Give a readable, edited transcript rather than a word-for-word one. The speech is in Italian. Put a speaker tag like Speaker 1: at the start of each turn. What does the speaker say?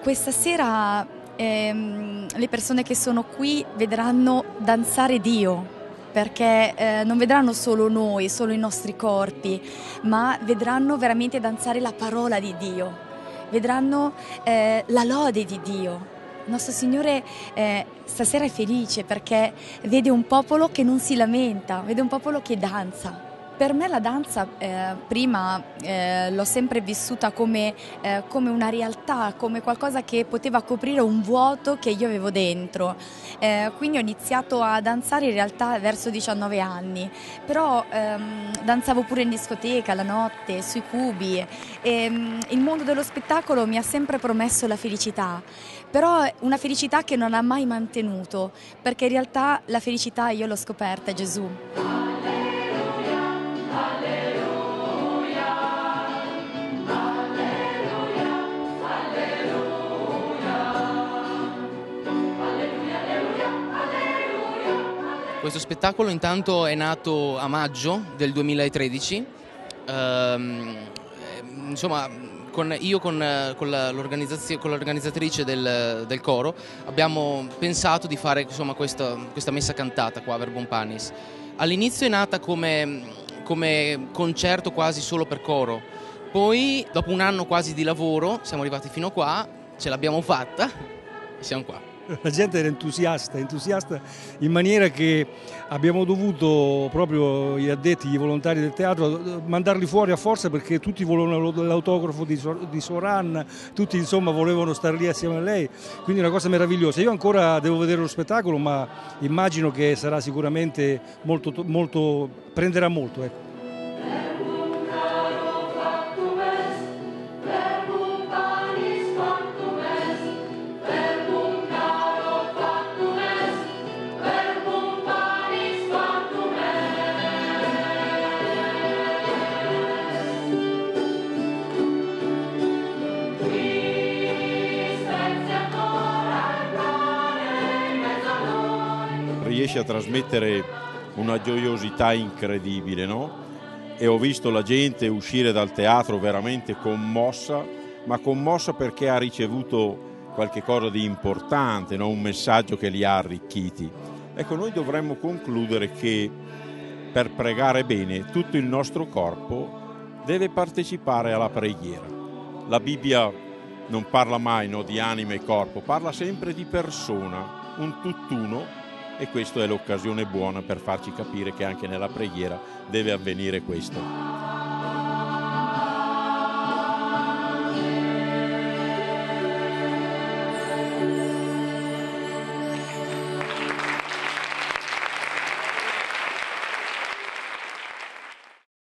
Speaker 1: Questa sera le persone che sono qui vedranno danzare Dio, perché non vedranno solo noi, solo i nostri corpi, ma vedranno veramente danzare la parola di Dio, vedranno la lode di Dio. Il nostro Signore stasera è felice perché vede un popolo che non si lamenta, vede un popolo che danza. Per me la danza prima l'ho sempre vissuta come una realtà, come qualcosa che poteva coprire un vuoto che io avevo dentro. Quindi ho iniziato a danzare in realtà verso 19 anni, però danzavo pure in discoteca, la notte, sui cubi. Il mondo dello spettacolo mi ha sempre promesso la felicità, però una felicità che non ha mai mantenuto, perché in realtà la felicità io l'ho scoperta, Gesù.
Speaker 2: Questo spettacolo intanto è nato a maggio del 2013, insomma con l'organizzatrice del coro abbiamo pensato di fare insomma, questa messa cantata qua a Verbum Panis. All'inizio è nata come concerto quasi solo per coro, poi dopo un anno quasi di lavoro siamo arrivati fino qua, ce l'abbiamo fatta e siamo qua.
Speaker 3: La gente era entusiasta in maniera che abbiamo dovuto, proprio gli addetti, gli volontari del teatro, mandarli fuori a forza perché tutti volevano l'autografo di Soran, tutti insomma volevano stare lì assieme a lei, quindi una cosa meravigliosa. Io ancora devo vedere lo spettacolo, ma immagino che sarà sicuramente molto, prenderà molto, ecco.
Speaker 4: Riesce a trasmettere una gioiosità incredibile, no? E ho visto la gente uscire dal teatro veramente commossa, ma commossa perché ha ricevuto qualche cosa di importante, no? Un messaggio che li ha arricchiti. Ecco, noi dovremmo concludere che per pregare bene tutto il nostro corpo deve partecipare alla preghiera. La Bibbia non parla mai, no, di anima e corpo, parla sempre di persona, un tutt'uno. E questa è l'occasione buona per farci capire che anche nella preghiera deve avvenire questo.